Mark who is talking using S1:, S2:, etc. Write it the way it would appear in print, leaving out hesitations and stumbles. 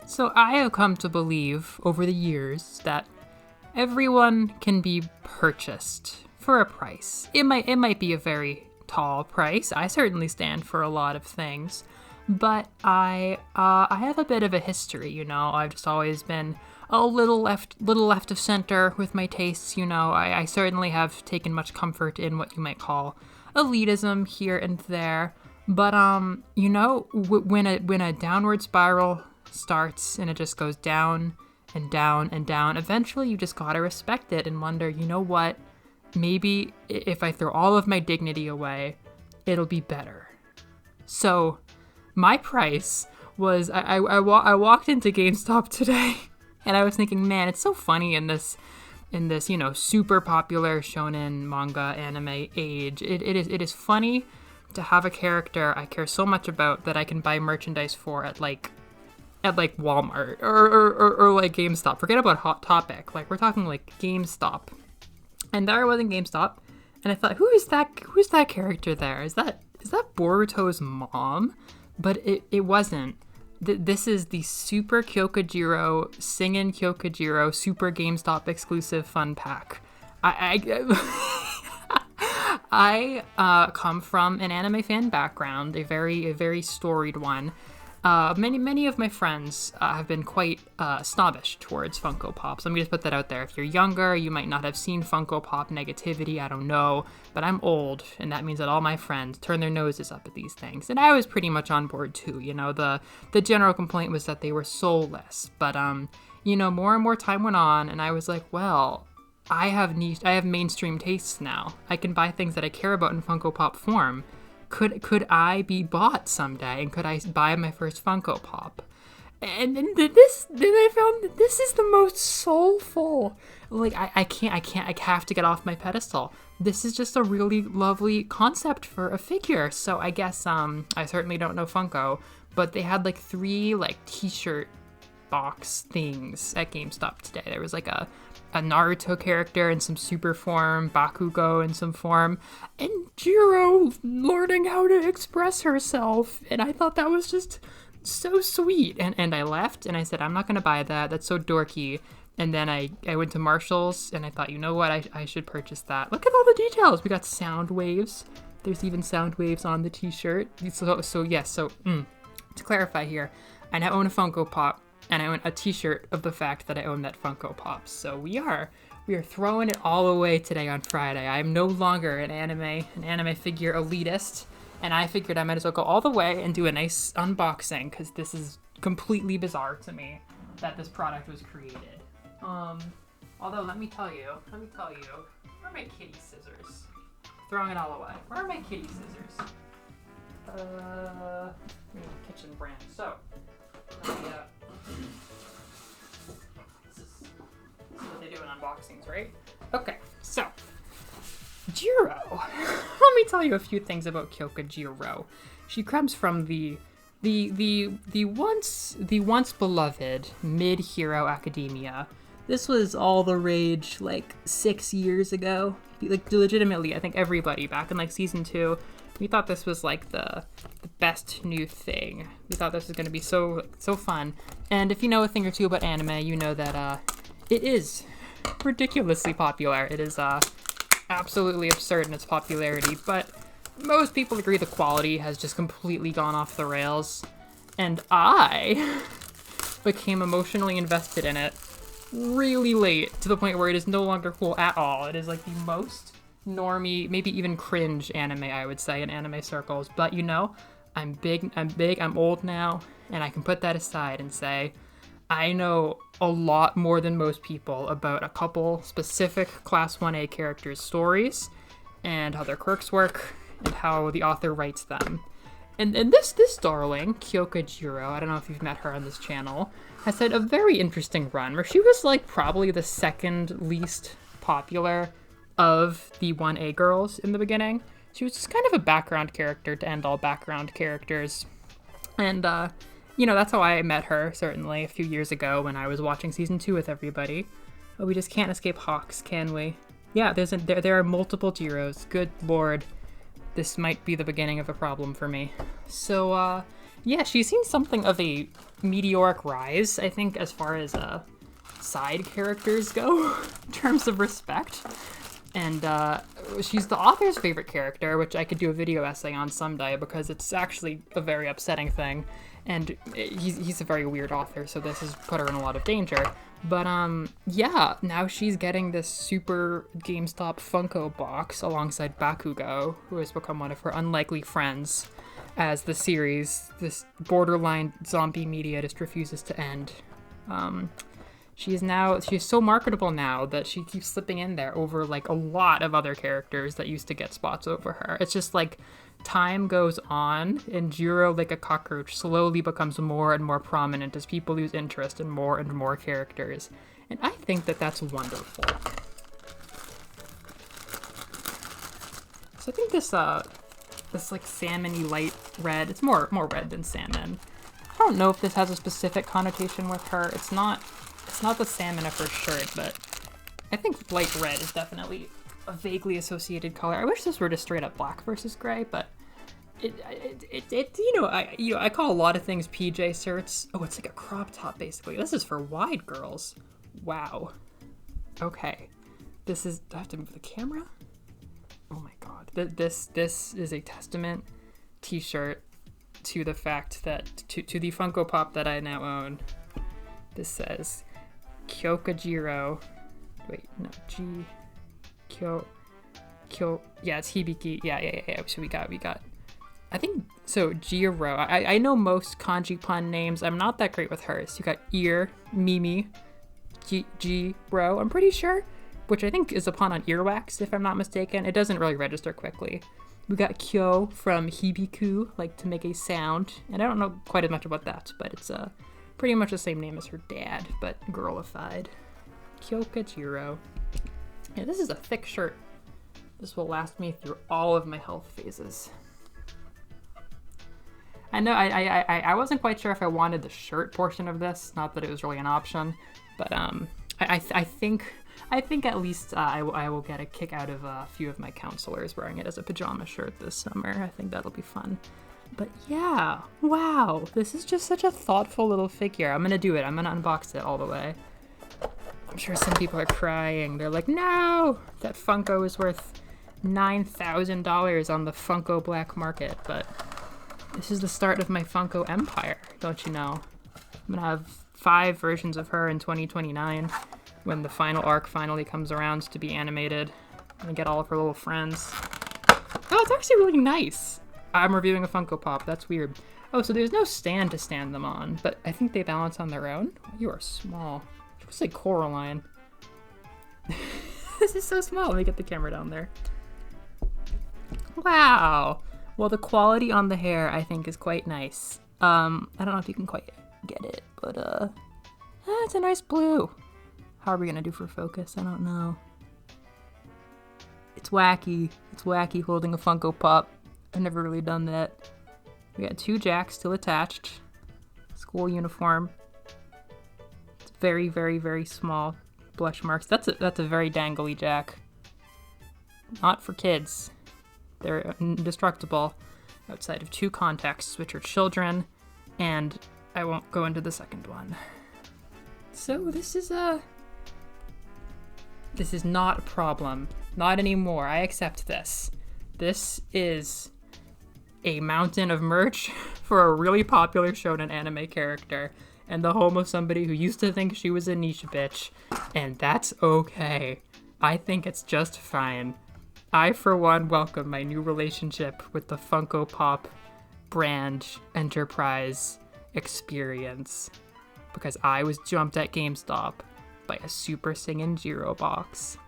S1: So I have come to believe over the years that everyone can be purchased for a price. It might be a very tall price. I certainly stand for a lot of things, but I have a bit of a history. I've just always been a little left of center with my tastes. I certainly have taken much comfort in what you might call elitism here and there. But when a downward spiral starts and it just goes down and down and down, eventually you just gotta respect it and wonder, you know what? Maybe if I throw all of my dignity away, it'll be better. So my price was I walked into GameStop today and I was thinking, man, it's so funny in this super popular shonen manga anime age. It is funny to have a character I care so much about that I can buy merchandise for at Walmart or like GameStop. Forget about Hot Topic. Like, we're talking like GameStop. And there I was in GameStop, and I thought, who's that character there? Is that Boruto's mom? But it wasn't. This is the Super Kyokujiro Singin' Kyokujiro Super GameStop exclusive fun pack. I come from an anime fan background, a very storied one. Many of my friends have been quite snobbish towards Funko Pops. Let me just put that out there. If you're younger, you might not have seen Funko Pop negativity, I don't know, but I'm old, and that means that all my friends turn their noses up at these things. And I was pretty much on board too. The general complaint was that they were soulless, but more and more time went on, and I was like, well, I have mainstream tastes now. I can buy things that I care about in Funko Pop form. Could I be bought someday, and could I buy my first Funko Pop? And then I found that this is the most soulful. Like, I have to get off my pedestal. This is just a really lovely concept for a figure. So I guess I certainly don't know Funko, but they had like 3 like t-shirt box things at GameStop today. There was like a Naruto character in some super form, Bakugo in some form, and Jiro learning how to express herself. And I thought that was just so sweet. And I left and I said, I'm not going to buy that. That's so dorky. And then I went to Marshall's and I thought, you know what? I should purchase that. Look at all the details. We got sound waves. There's even sound waves on the t-shirt. So to clarify here, I now own a Funko Pop. And I own a t-shirt of the fact that I own that Funko Pop. So we are throwing it all away today on Friday. I am no longer an anime figure elitist. And I figured I might as well go all the way and do a nice unboxing, because this is completely bizarre to me that this product was created. Although, let me tell you, where are my kitty scissors? Throwing it all away. Where are my kitty scissors? Kitchen brand. So, this is what they do in unboxings, right? Okay, so Jiro. Let me tell you a few things about Kyokujiro. She comes from the once beloved mid-hero academia. This was all the rage like 6 years ago. Like, legitimately, I think everybody back in like season 2, we thought this was like the best new thing. We thought this was going to be so fun. And if you know a thing or two about anime, you know that it is ridiculously popular. It is absolutely absurd in its popularity, but most people agree the quality has just completely gone off the rails. And I became emotionally invested in it really late, to the point where it is no longer cool at all. It is like the most normie, maybe even cringe anime, I would say, in anime circles. But I'm big, I'm old now, and I can put that aside and say I know a lot more than most people about a couple specific Class 1A characters' stories and how their quirks work and how the author writes them. And this darling, Kyokujiro, I don't know if you've met her on this channel, has had a very interesting run where she was like probably the second least popular of the 1A girls in the beginning. She was just kind of a background character to end all background characters. And, that's how I met her, certainly, a few years ago when I was watching season 2 with everybody. But we just can't escape Hawks, can we? Yeah, there are multiple Jiros. Good lord. This might be the beginning of a problem for me. So, Yeah, she's seen something of a meteoric rise, I think, as far as side characters go, in terms of respect. And she's the author's favorite character, which I could do a video essay on someday because it's actually a very upsetting thing. And he's a very weird author, so this has put her in a lot of danger. But yeah, now she's getting this super GameStop Funko box alongside Bakugo, who has become one of her unlikely friends as the series, this borderline zombie media, just refuses to end. She's so marketable now that she keeps slipping in there over like a lot of other characters that used to get spots over her. It's just like time goes on and Jiro, like a cockroach, slowly becomes more and more prominent as people lose interest in more and more characters. And I think that that's wonderful. So I think this like salmon-y light red, it's more red than salmon. I don't know if this has a specific connotation with her. It's not the salmon of her shirt, but I think light red is definitely a vaguely associated color. I wish this were just straight up black versus gray, but I call a lot of things PJ shirts. Oh, it's like a crop top basically. This is for wide girls. Wow. Okay. Do I have to move the camera? Oh my god. This is a testament t-shirt to the fact that to the Funko Pop that I now own. This says Kyokajiro. Wait, no, yeah, it's Hibiki. Yeah. So we got. I think so. Jiro. I know most kanji pun names. I'm not that great with hers. You got ear, Mimi, Jiro. I'm pretty sure, which I think is a pun on earwax, if I'm not mistaken. It doesn't really register quickly. We got Kyo from Hibiku, like to make a sound, and I don't know quite as much about that, but it's pretty much the same name as her dad, but girlified. Kyokajiro. Yeah, this is a thick shirt. This will last me through all of my health phases. I know I wasn't quite sure if I wanted the shirt portion of this, not that it was really an option, but I think at least I will get a kick out of a few of my counselors wearing it as a pajama shirt this summer. I think that'll be fun. But yeah, wow, this is just such a thoughtful little figure. I'm gonna do it. I'm gonna unbox it all the way. I'm sure some people are crying. They're like, no, that Funko is worth $9,000 on the Funko black market. But this is the start of my Funko empire, don't you know? I'm gonna have 5 versions of her in 2029 when the final arc finally comes around to be animated. I'm gonna get all of her little friends. Oh, it's actually really nice. I'm reviewing a Funko Pop. That's weird. Oh, so there's no stand to stand them on, but I think they balance on their own. You are small. It looks like Coraline. This is so small. Let me get the camera down there. Wow. Well, the quality on the hair, I think, is quite nice. I don't know if you can quite get it, but it's a nice blue. How are we gonna do for focus? I don't know. It's wacky. It's wacky holding a Funko Pop. I've never really done that. We got 2 jacks still attached. School uniform. It's very, very, very small blush marks. That's a very dangly jack. Not for kids. They're indestructible outside of 2 contexts, which are children, and I won't go into the second one. So this is not a problem. Not anymore. I accept this. This is a mountain of merch for a really popular shonen anime character and the home of somebody who used to think she was a niche bitch, and that's okay. I think it's just fine. I, for one, welcome my new relationship with the Funko Pop brand enterprise experience because I was jumped at GameStop by a Super Saiyan Jiro box.